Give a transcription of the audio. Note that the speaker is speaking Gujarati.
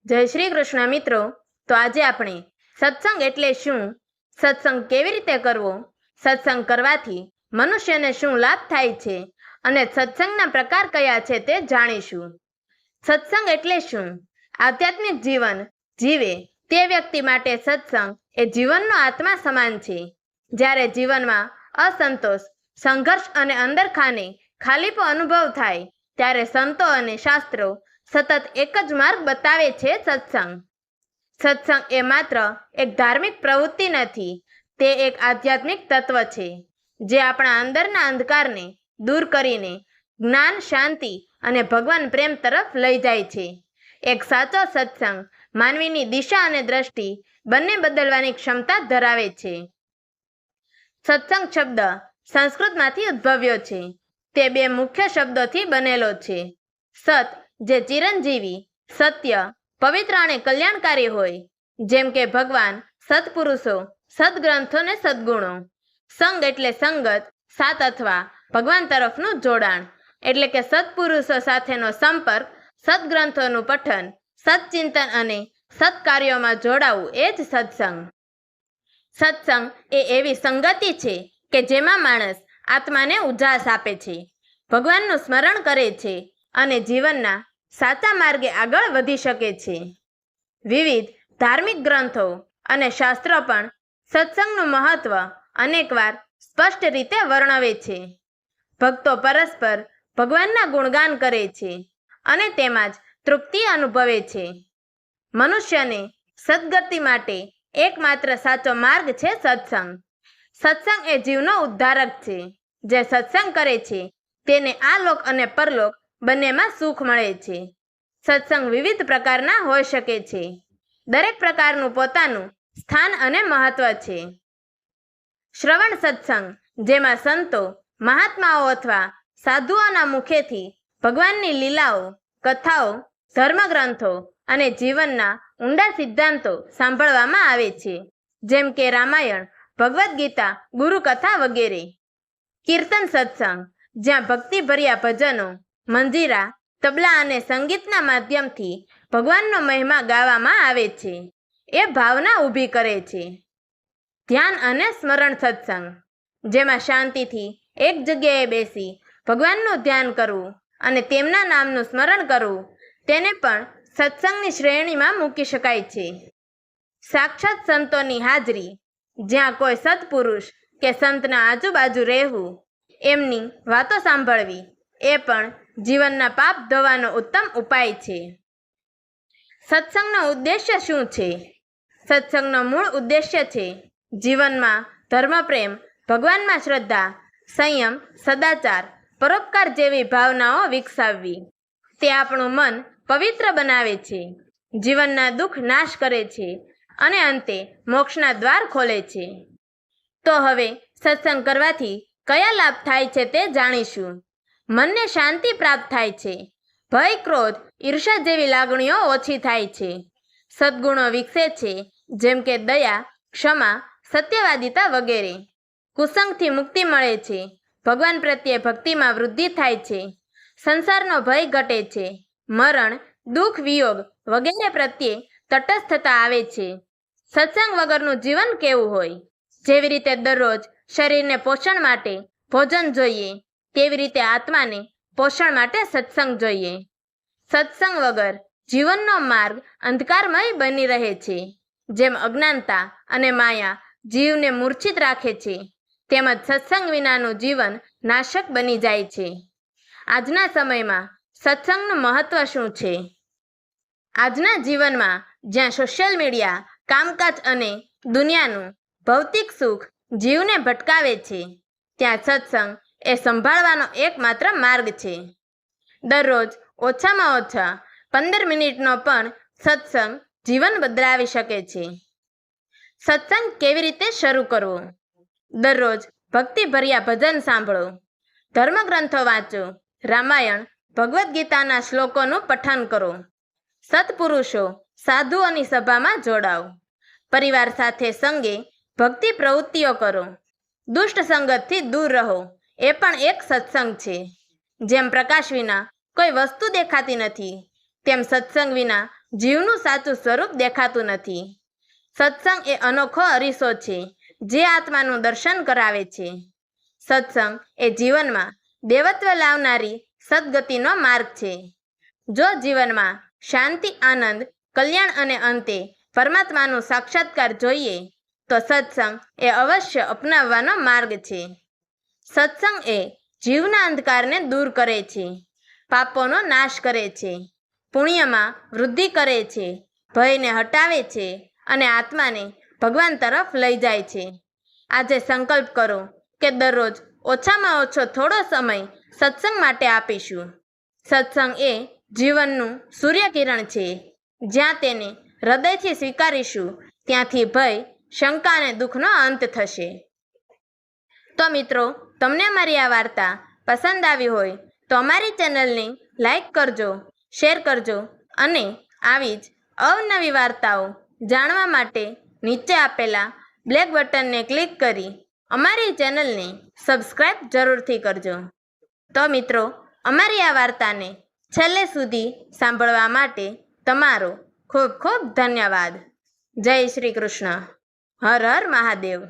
જય શ્રી કૃષ્ણ મિત્રો. તો આજે આપણે સત્સંગ એટલે શું, સત્સંગ કેવી રીતે કરવો, સત્સંગ કરવાથી મનુષ્યને શું લાભ થાય છે અને સત્સંગના પ્રકાર કયા છે તે જાણીશું. સત્સંગ એટલે શું? આધ્યાત્મિક જીવન જીવે તે વ્યક્તિ માટે સત્સંગ એ જીવનનો આત્મા સમાન છે. જ્યારે જીવનમાં અસંતોષ, સંઘર્ષ અને અંદરખાને ખાલીપો અનુભવ થાય ત્યારે સંતો અને શાસ્ત્રો સતત એક જ માર્ગ બતાવે છે, સત્સંગ. સત્સંગ એ માત્ર એક ધાર્મિક પ્રવૃત્તિ નથી, તે એક આધ્યાત્મિક તત્વ છે જે આપણા અંદરના અંધકારને દૂર કરીને જ્ઞાન, શાંતિ અને ભગવાન પ્રેમ તરફ લઈ જાય છે. એક સાચો સત્સંગ માનવીની દિશા અને દ્રષ્ટિ બંને બદલવાની ક્ષમતા ધરાવે છે. સત્સંગ શબ્દ સંસ્કૃતમાંથી ઉદ્ભવ્યો છે. તે બે મુખ્ય શબ્દોથી બનેલો છે. સત જે ચિરંજીવી, સત્ય, પવિત્ર અને કલ્યાણકારી હોય, જેમ કે ભગવાન, સત્પુરુષો, સદગ્રંથો ને સદગુણો. સંગ એટલે સંગત, સાથ અથવા ભગવાન તરફનું જોડાણ, એટલે કે સત્પુરુષો સાથેનો સંપર્ક, સદગ્રંથોનું પઠન, સત્ચિંતન અને સત્કાર્યોમાં જોડાવું એ જ સત્સંગ. સત્સંગ એ એવી સંગતિ છે કે જેમાં માણસ આત્માને ઉજાસ આપે છે, ભગવાનનું સ્મરણ કરે છે અને જીવનના સાચા માર્ગે આગળ વધી શકે છે. વિવિધ ધાર્મિક ગ્રંથો અને શાસ્ત્રો પણ સત્સંગનું મહત્વ અનેકવાર સ્પષ્ટ રીતે વર્ણવે છે. ભક્તો પરસ્પર ભગવાનના ગુણગાન કરે છે અને તેમાં જ તૃપ્તિ અનુભવે છે. મનુષ્યને સદગતિ માટે એકમાત્ર સાચો માર્ગ છે સત્સંગ. સત્સંગ એ જીવનો ઉદ્ધારક છે. જે સત્સંગ કરે છે તેને આ લોક અને પરલોક બંનેમાં સુખ મળે છે. સત્સંગ વિવિધ પ્રકારના હોઈ શકે છે. દરેક પ્રકારનું પોતાનું સ્થાન અને મહત્વ છે. શ્રવણ સત્સંગ, જેમાં સંતો, મહાત્માઓ અથવા સાધુઓના મુખેથી ભગવાનની લીલાઓ, કથાઓ, ધર્મગ્રંથો અને જીવનના ઊંડા સિદ્ધાંતો સાંભળવામાં આવે છે, જેમ કે રામાયણ, ભગવદ્ ગીતા, ગુરુકથા વગેરે. કીર્તન સત્સંગ, જ્યાં ભક્તિભર્યા ભજનો, મંજીરા, તબલા અને સંગીતના માધ્યમથી ભગવાનનો મહિમા ગાવામાં આવે છે, એ ભાવના ઊભી કરે છે. ધ્યાન અને સ્મરણ સત્સંગ, જેમાં શાંતિથી એક જગ્યાએ બેસી ભગવાનનું ધ્યાન કરવું અને તેમના નામનું સ્મરણ કરવું, તેને પણ સત્સંગની શ્રેણીમાં મૂકી શકાય છે. સાક્ષાત સંતોની હાજરી, જ્યાં કોઈ સત્પુરુષ કે સંતના આજુબાજુ રહેવું, એમની વાતો સાંભળવી, એ પણ જીવનના પાપ ધોવાનો ઉત્તમ ઉપાય છે. સત્સંગનો ઉદ્દેશ્ય શું છે? સત્સંગનો મૂળ ઉદ્દેશ્ય છે જીવનમાં ધર્મપ્રેમ, ભગવાનમાં શ્રદ્ધા, સંયમ, સદાચાર, પરોપકાર જેવી ભાવનાઓ વિકસાવવી. તે આપણું મન પવિત્ર બનાવે છે, જીવનના દુઃખ નાશ કરે છે અને અંતે મોક્ષના દ્વાર ખોલે છે. તો હવે સત્સંગ કરવાથી કયા લાભ થાય છે તે જાણીશું. મનને શાંતિ પ્રાપ્ત થાય છે. ભય, ક્રોધ, ઈર્ષા જેવી લાગણીઓ ઓછી થાય છે. સદ્ગુણો વિકસે છે, જેમ કે દયા, ક્ષમા, સત્યવાદિતા વગેરે. કુસંગથી મુક્તિ મળે છે. ભગવાન પ્રત્યે ભક્તિમાં વૃદ્ધિ થાય છે. સંસારનો ભય ઘટે છે. મરણ, દુઃખ, વિયોગ વગેરે પ્રત્યે તટસ્થતા આવે છે. સત્સંગ વગરનું જીવન કેવું હોય? જેવી રીતે દરરોજ શરીરને પોષણ માટે ભોજન જોઈએ, તેવી રીતે આત્માને પોષણ માટે સત્સંગ જોઈએ. સત્સંગ વગર જીવનનો માર્ગ અંધકારમય બની રહે છે. જેમ અજ્ઞાનતા અને માયા જીવને મૂર્છિત રાખે છે, તેમજ સત્સંગ વિનાનું જીવન નાશક બની જાય છે. આજના સમયમાં સત્સંગનું મહત્વ શું છે? આજના જીવનમાં જ્યાં સોશિયલ મીડિયા, કામકાજ અને દુનિયાનું ભૌતિક સુખ જીવને ભટકાવે છે, ત્યાં સત્સંગ એ સંભાળવાનો એકમાત્ર માર્ગ છે. દરરોજ ઓછામાં ઓછા 15 મિનિટનો પણ સત્સંગ જીવન બદલાવી શકે છે. સત્સંગ કેવી રીતે શરૂ કરવો? દરરોજ ભક્તિભર્યા ભજન સાંભળો, ધર્મગ્રંથો વાંચો, રામાયણ, ભગવદ્ ગીતાના શ્લોકોનું પઠન કરો, સત્પુરુષો, સાધુઓની સભામાં જોડાઓ, પરિવાર સાથે સંગે ભક્તિ પ્રવૃત્તિઓ કરો, દુષ્ટ સંગતથી દૂર રહો, એ પણ એક સત્સંગ છે. જેમ પ્રકાશ વિના કોઈ વસ્તુ દેખાતી નથી, તેમ સત્સંગ વિના જીવનું સાચું સ્વરૂપ દેખાતું નથી. સત્સંગ એ અનોખો અરીસો છે જે આત્માનું દર્શન કરાવે છે. સત્સંગ એ જીવનમાં દેવત્વ લાવનારી સદગતિનો માર્ગ છે. જો જીવનમાં શાંતિ, આનંદ, કલ્યાણ અને અંતે પરમાત્માનું સાક્ષાત્કાર જોઈએ તો સત્સંગ એ અવશ્ય અપનાવવાનો માર્ગ છે. સત્સંગ એ જીવના અંધકારને દૂર કરે છે, પાપોનો નાશ કરે છે, પુણ્યમાં વૃદ્ધિ કરે છે, ભયને હટાવે છે અને આત્માને ભગવાન તરફ લઈ જાય છે. આજે સંકલ્પ કરો કે દરરોજ ઓછામાં ઓછો થોડો સમય સત્સંગ માટે આપીશું. સત્સંગ એ જીવનનું સૂર્યકિરણ છે. જ્યાં તેને હૃદયથી સ્વીકારીશું ત્યાંથી ભય, શંકા અને દુઃખનો અંત થશે. તો મિત્રો, તમને અમારી આ વાર્તા પસંદ આવી હોય તો અમારી ચેનલને લાઈક કરજો, શેર કરજો અને આવી જ અવનવી વાર્તાઓ જાણવા માટે નીચે આપેલા બ્લેક બટનને ક્લિક કરી અમારી ચેનલને સબસ્ક્રાઈબ જરૂરથી કરજો. તો મિત્રો, અમારી આ વાર્તાને છેલ્લે સુધી સાંભળવા માટે તમારો ખૂબ ખૂબ ધન્યવાદ. જય શ્રી કૃષ્ણ. હર હર મહાદેવ.